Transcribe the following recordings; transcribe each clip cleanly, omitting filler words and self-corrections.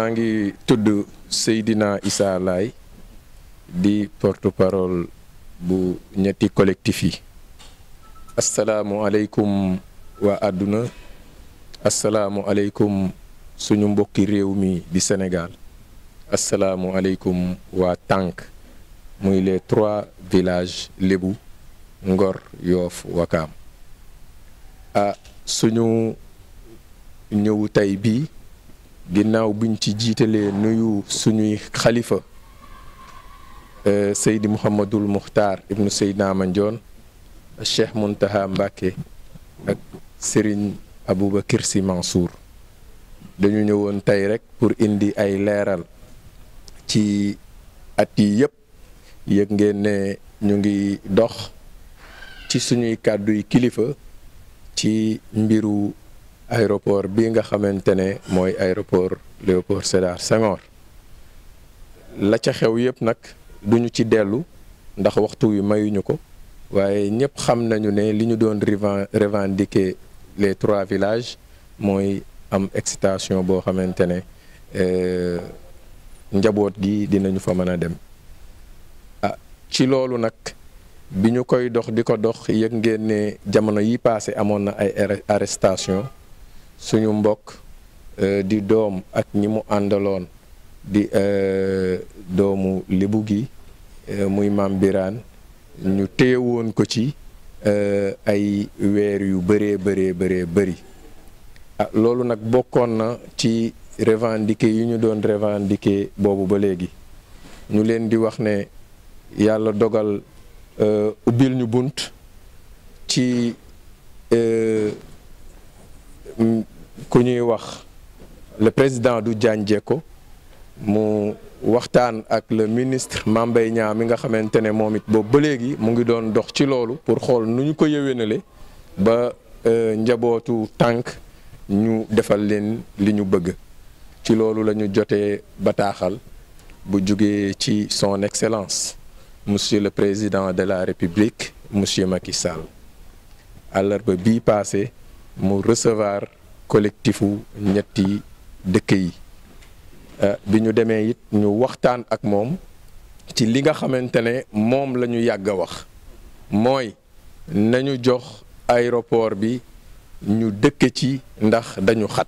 maa ngi tudd Seydina Issa Laye di porte-parole bu ñetti collectif yi. asalaamualeykum waa àdduna asalaamualeykum suñu mbokki réew mi di Sénégal asalaamualeykum waa Tànk muy les 3 villages Lébu Ngor Yoof Wakaam suñu ñëw tey bii ginnaaw buñ ci jiitalee nuyu suñuy xalifa Seydi Mouhamadul Muxtaar ibnu Seydina Mandione Cheikh Muntaha Mbacké ak Serigne Aboubacar Sy Mansour dañu ñëwoon tey rek pour indi ay leeral ci at yi yëpp yëg ngeen ne ñu ngi dox ci suñuy kàdduy kilifa ci mbiru aéroport bi nga xamante ne mooy aéroport Léopold Sédar Senghor la ca xew yëpp nag duñu ci dellu ndax waxtu wi mayuñu ko waaye ñëpp xam nañu ne li ñu doon revendiquer les 3 villages mooy am excitation boo xamante ne njaboot gi dinañu fa mën a dem ci loolu nag bi ñu koy dox di ko dox yëg ngeen ne jamono yi passé amoon na ay arrestation suñu mbokk di doom ak ñi mu àndaloon di doomu Lébu gi muy Maam Birane ñu téyewoon ko ci ay weer yu bëree bëri loolu nag bokkoon na ci revendiquer yi ñu doon revendiquer boobu ba léegi ñu leen di wax ne yàlla dogal ubbil ñu bunt ci ku ñuy wax le président du Diagne Diecko mu waxtaan ak le ministre Mame Mbaye Niang mi nga xamante ne moom it boobu ba léegi mu ngi doon dox ci loolu pour xool nu ñu ko yëwénale ba njabootu Tànk ñu defal leen li ñu bëgg ci loolu la ñu jotee bataaxal bu jugee ci son excellence monsieur le président de la république monsieur Macky Sall àllarba bii passé mu recevoir collectifu ñetti dëkk yi bi ñu demee it ñu waxtaan ak moom ci li nga xamante ne moom la ñu yàgg a wax mooy nañu jox aéroport bi ñu dëkk ci ndax dañu xat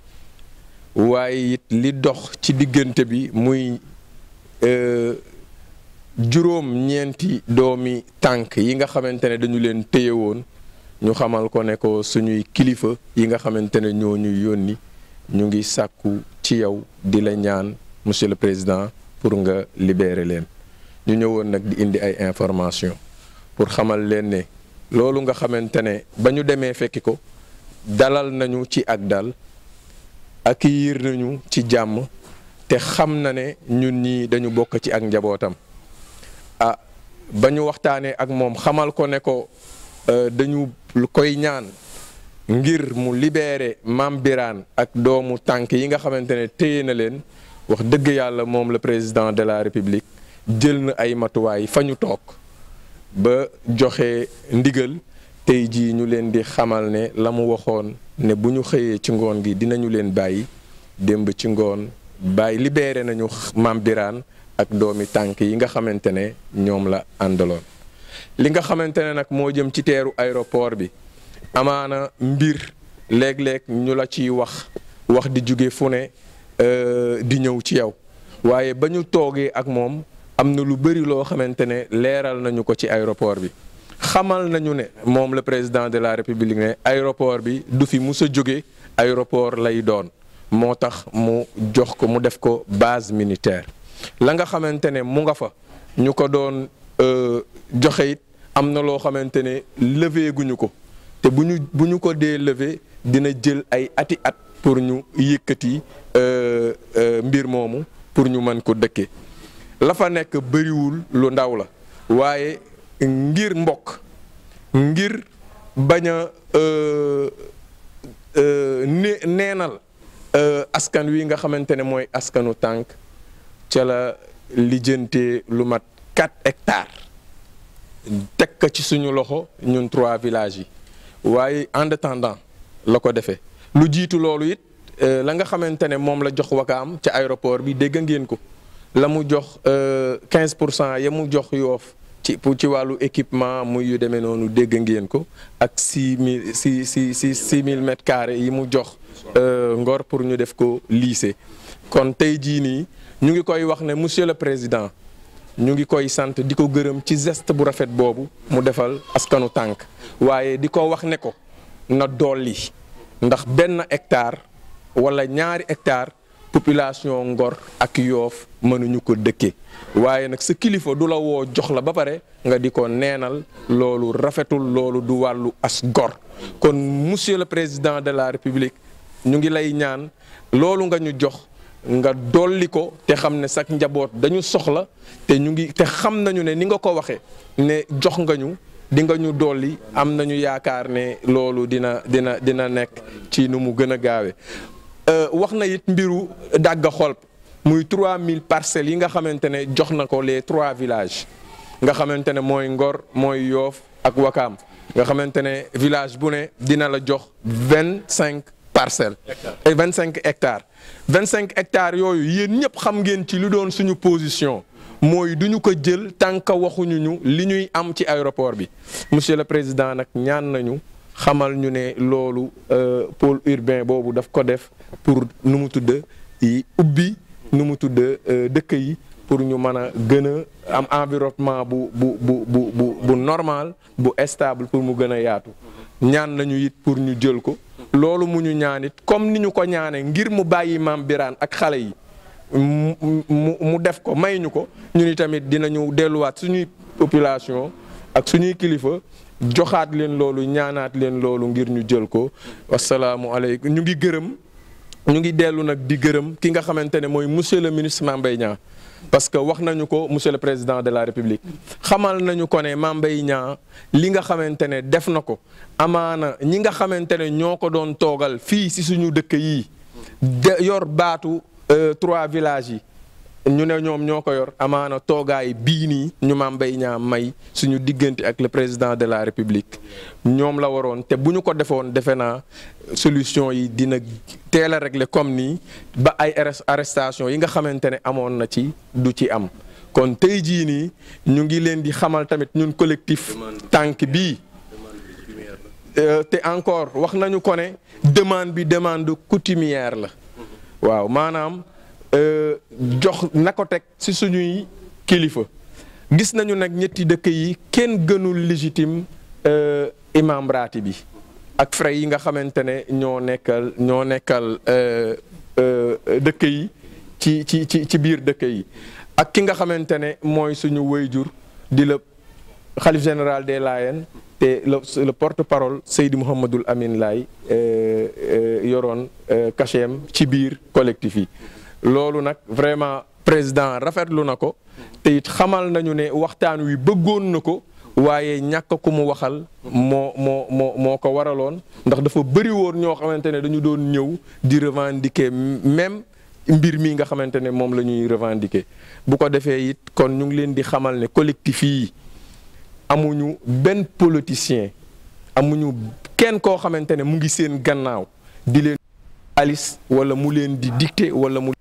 waaye it li dox ci diggante bi muy juróom-ñeenti doomi Tànk yi nga xamante ne dañu leen téye woon ñu xamal ko ne ko suñuy kilifa yi nga xamante ne ñoo ñuy yónni ñu ngi sàkku ci yow di la ñaan monsieur le président pour nga libérer leen ñu ñëwoon nag di indi ay information pour xamal leen ne loolu nga xamante ne ba ñu demee fekki ko dalal nañu ci ak dal accueillir nañu ci jàmm te xam na ne ñun ñii dañu bokk ci ak njabootam ba ñu waxtaanee ak moom xamal ko ne ko dañu koy ñaan ngir mu libérer Mame Birane ak doomu Tànk yi nga xamante ne téye na leen wax dëgg yàlla moom le président de la république jël na ay matuwaay fa ñu toog ba joxe ndigal tey jii ñu leen di xamal ne la mu waxoon ne bu ñu xëyee ci ngoon gi dinañu leen bàyyi démb ci ngoon bàyyi libéré nañu Mame Birane ak doomi Tànk yi nga xamante ne ñoom la àndaloon li nga xamante ne nag moo jëm ci teeru aéroport bi amaana mbir léeg-léeg ñu la ciy wax di jóge fu ne di ñëw ci yow waaye ba ñu toogee ak moom am na lu bëri loo xamante ne leeral nañu ko ci aéroport bi xamal nañu ne moom le président de la république ne aéroport bi du fi mus a jóge aéroport lay doon moo tax mu jox ko mu def ko base militaire la nga xamante ne mu nga fa ñu ko doon joxe it am na loo xamante ne levé guñu ko te bu ñu ko dee levé dina jël ay ati at pour ñu yëkkati mbir moomu pour ñu mën ko dëkke la fa nekk bëriwul lu ndaw la waaye ngir mbokk ngir bañ a neenal askan wi nga xamante ne mooy askanu Tànk ca la lijjantee lu mat 4 hectares teg ko ci suñu loxo ñun 3 villages yi waaye en attendant la ko defee lu jiitu loolu it la nga xamante ne moom la jox Wakaam ca aéroport bi dégg ngeen ko la mu jox 15% ya mu jox Yoff ci wàllu équipement muy yu demee noonu dégg ngeen ko ak 6000 mètres carrés yi mu jox Ngor pour ñu def ko lycée. kon tey jii nii ñu ngi koy wax ne monsieur le président ñu ngi koy sant di ko gërëm ci geste bu rafet boobu mu defal askanu tànk waaye di ko wax ne ko na dolli ndax benn hectare wala ñaari hectare population Ngor ak Yoff mënuñu ko dëkke waaye nag sa kilifa du la woo jox la ba pare nga di ko neenal loolu rafetul loolu du wàllu as gor kon monsieur le président de la république ñu ngi lay ñaan loolu nga ñu jox nga dolli ko te xam ne sax njaboot dañu soxla te xam nañu ne ni nga ko waxee ne jox nga ñu di nga ñu dolli am nañu yaakaar ne loolu dina nekk ci nu mu gën a gaawe wax na it mbiru dàgga xolp muy 3000 parcelles yi nga xamante ne jox na ko les 3 villages nga xamante ne mooy Ngor mooy Yoff ak Wakaam nga xamante ne village bu ne dina la jox 25 parcelles et 25 hectares 25 hectares yooyu yéen ñëpp xam ngeen ci lu doon suñu position mooy duñu ko jël tant que waxuñu ñu li ñuy am ci aéroport bi monsieur le président nag ñaan nañu xamal ñu ne loolu pôle urbain boobu daf ko def pour nu mu tudd yi ubbi nu mu tudd dëkk yi pour ñu mën a gën a am environnement bu normal bu stable pour mu gën a yaatu ñaan nañu it pour ñu jël ko loolu mu ñu ñaan it comme ni ñu ko ñaane ngir mu bàyyi Mame Birane ak xale yi mu def ko may ñu ko ñu ni tamit dinañu delluwaat suñuy population ak suñuy kilifa joxaat leen loolu ñaanaat leen loolu ngir ñu jël ko wasalaamualeykum ñu ngi dellu nag di gërëm ki nga xamante ne mooy monsieur le ministre Mame Mbaye Niang parce que wax nañu ko monsieur le président de la république xamal nañu ko ne Mame Mbaye Niang li nga xamante ne def na ko amaana ñi nga xamante ne ñoo ko doon toogal fii si suñu dëkk yii yor baatu 3 villages yi ñu ne ñoom ñoo ko yor amaana toogaay bii nii ñu Mame Mbaye Niang may suñu diggante ak le président de la république ñoom la waroon te bu ñu ko defoon defe naa solution yi dina teel a régler comme nii ba ay arrestation yi nga xamante ne amoon na ci du ci am kon tey jii nii ñu ngi leen di xamal tamit ñun collectif tànk bii te encore wax nañu ko ne demande coutumière la waaw maanaam jox na ko teg ci suñuy kilifa gis nañu nag ñetti dëkk yi kenn gënul légitime imam raati bi ak frais yi nga xamante ne ñoo nekkal dëkk yi ci biir dëkk yi ak ki nga xamante ne mooy suñu wayjur di le xalif général des Layènes te le porte-parole Seydi Mouhamadul Amin Laye yoroon cachet ci biir collectif yi loolu nag vraiment président rafetlu na ko te it xamal nañu ne waxtaan wi bëggoon na ko waaye ñàkk ku mu waxal moo ko waraloon ndax dafa bëri woon ñoo xamante ne dañu doon ñëw di revendiquer même mbir mi nga xamante ne moom la ñuy revendiquer bu ko defee it kon ñu ngi leen di xamal ne collectif yi amuñu benn politicien amuñu kenn koo xamante ne mu ngi seen gannaaw di leen alis wala mu leen di dicter wala mu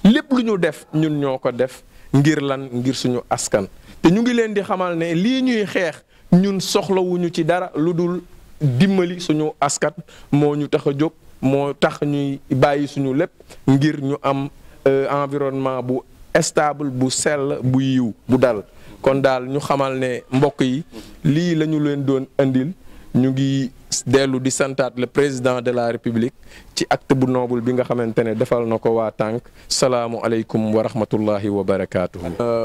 lépp lu ñu def ñun ñoo ko def ngir lan ngir suñu askan te ñu ngi leen di xamal ne lii ñuy xeex ñun soxlawuñu ci dara lu dul dimbali suñu askan moo ñu tax a jóg moo tax ñuy bàyyi suñu lépp ngir ñu am environnement bu stable bu sell bu yiw bu dal kon daal ñu xamal ne mbokk yi lii la ñu leen doon andil ñu ngi dellu di santaat le président de la république ci acte bu noble bi nga xamante ne defal na ko waa tànk salaamu aleykum wa rahmatullahi wa barakatuhu.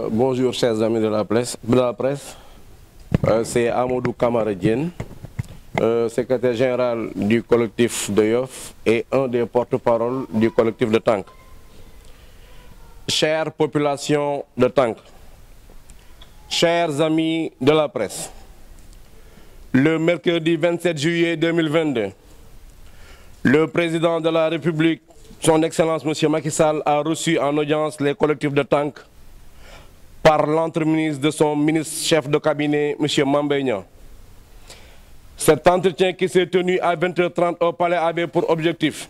Bonjour chers amis de la presse. C'est Amadou Camara Diène, secrétaire général du collectif de Yoff et un des porte-parole du collectif de Tànk. Chère population de Tànk, chers amis de la presse, le mercredi 27 juillet 2022, le président de la République, son Excellence M. Macky Sall, a reçu en audience les collectifs de Tànk par l'entremise de son ministre-chef de cabinet, M. Mame Mbaye Niang. Cet entretien qui s'est tenu à 20h30 au Palais avait pour objectif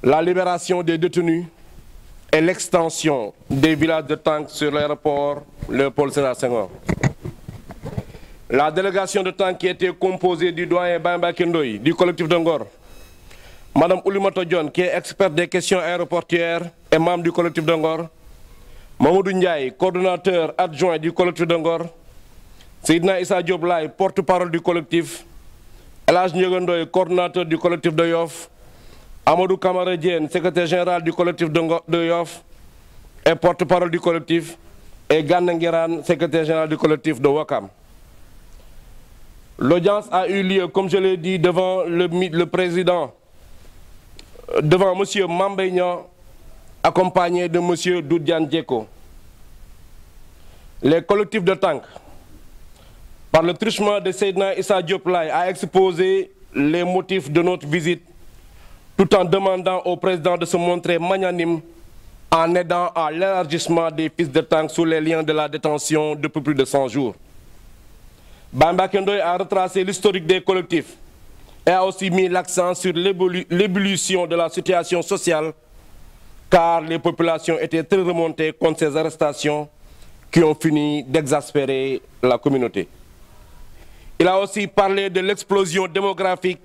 la libération des détenus et l'extension des villages de Tank sur l'aéroport Léopold Sédar Senghor. La délégation de Tank qui était composée du doyen Bamba Kendoy du collectif de Ngor, Madame Oulimato Dione qui est experte des questions aéroportuaires et membre du collectif de Ngor, Mamadou Ndiaye, coordonnateur adjoint du collectif de Ngor, Seydina Issa Diop Laye, porte-parole du collectif, El Hadj Ndiaga Ndoye, coordonnateur du collectif de Yoff, Amadou Kamara Diène, secrétaire général du collectif de Yoff et porte-parole du collectif, et Gana Nguirane, secrétaire général du collectif de Ouakam. L'audience a eu lieu, comme je l'ai dit, devant le président, devant M. Mambey Niang, accompagné de M. Doudiane Diéko. Les collectifs de Tank, par le truchement de Seydina Issa Diop Laye, a exposé les motifs de notre visite, tout en demandant au président de se montrer magnanime en aidant à l'élargissement des pistes de Tank sous les liens de la détention depuis plus de 100 jours. Bamba Kendoy a retracé l'historique des collectifs et a aussi mis l'accent sur l'ébullition de la situation sociale, car les populations étaient très remontées contre ces arrestations qui ont fini d'exaspérer la communauté. Il a aussi parlé de l'explosion démographique,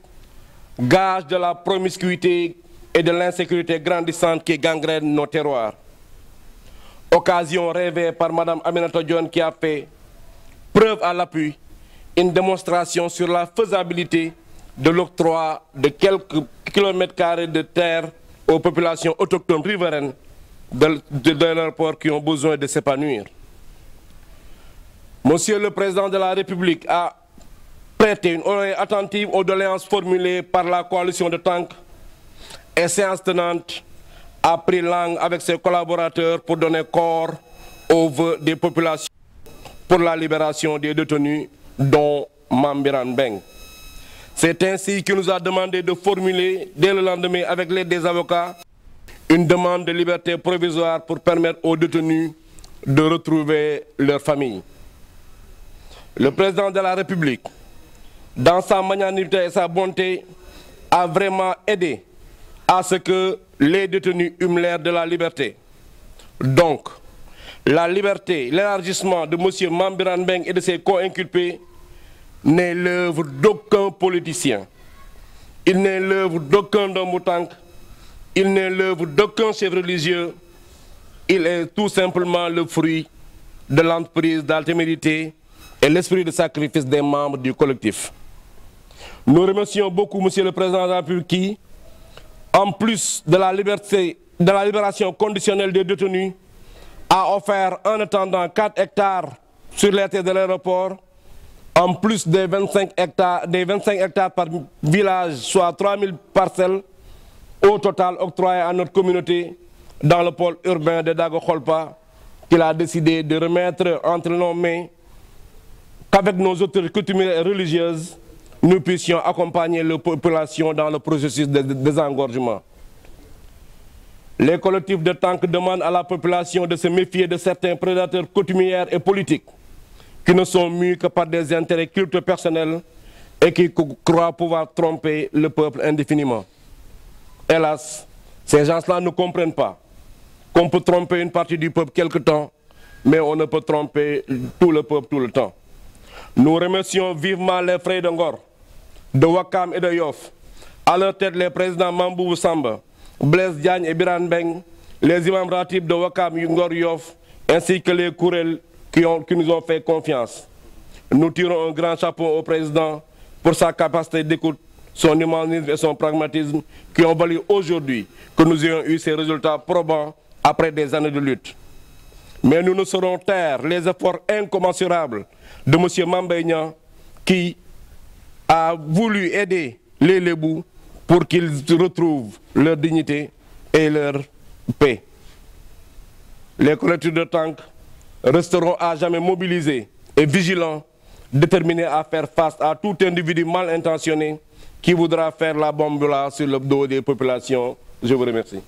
gage de la promiscuité et de l'insécurité grandissante qui gangrène nos terroirs. Occasion rêvée par Mme Aminata Dione qui a fait preuve à l'appui une démonstration sur la faisabilité de l'octroi de quelques kilomètres carrés de terre aux populations autochtones riveraines de l'aéroport qui ont besoin de s'épanouir. Monsieur le Président de la République a prêté une oreille attentive aux doléances formulées par la coalition de Tank et, séance tenante, a pris langue avec ses collaborateurs pour donner corps aux vœux des populations pour la libération des détenus, dont Mambiran Beng. C'est ainsi qu'il nous a demandé de formuler, dès le lendemain, avec l'aide des avocats, une demande de liberté provisoire pour permettre aux détenus de retrouver leur famille. Le président de la République, dans sa magnanimité et sa bonté, a vraiment aidé à ce que les détenus eût l'air de la liberté. Donc, la liberté, l'élargissement de M. Mambiran Beng et de ses co-inculpés n'est l'œuvre d'aucun politicien. Il n'est l'œuvre d'aucun homme Tank. Il n'est l'œuvre d'aucun chef religieux. Il est tout simplement le fruit de l'entreprise d'altémérité et l'esprit de sacrifice des membres du collectif. Nous remercions beaucoup M. le Président de la République qui, en plus de la libération conditionnelle des détenus, a offert en attendant 4 hectares sur les terres de l'aéroport, en plus des 25 hectares par village, soit 3000 parcelles au total octroyées à notre communauté dans le pôle urbain de Dago Kholpa, qu'il a décidé de remettre entre nos mains, qu'avec nos autorités coutumières et religieuses, nous puissions accompagner la population dans le processus de désengorgement. Les collectifs de Tank demandent à la population de se méfier de certains prédateurs coutumières et politiques qui ne sont mus que par des intérêts cultes personnels et qui croient pouvoir tromper le peuple indéfiniment. Hélas, ces gens-là ne comprennent pas qu'on peut tromper une partie du peuple quelque temps, mais on ne peut tromper tout le peuple tout le temps. Nous remercions vivement les frères de Ngor, de Ouakam et de Yoff, à leur tête les présidents Mambou Samba, Blaise Diagne et Biran Beng, les imams ratib de Ouakam, Ngor, Yoff, ainsi que les Kourel qui nous ont fait confiance. Nous tirons un grand chapeau au président pour sa capacité d'écoute, son humanisme et son pragmatisme qui ont valu aujourd'hui que nous ayons eu ces résultats probants après des années de lutte. Mais nous ne saurons taire les efforts incommensurables de M. Mambey Niang qui a voulu aider les Lébous pour qu'ils retrouvent leur dignité et leur paix. Les collectifs de Tank resteront à jamais mobilisés et vigilants, déterminés à faire face à tout individu mal intentionné qui voudra faire la bombe là sur le dos des populations. Je vous remercie.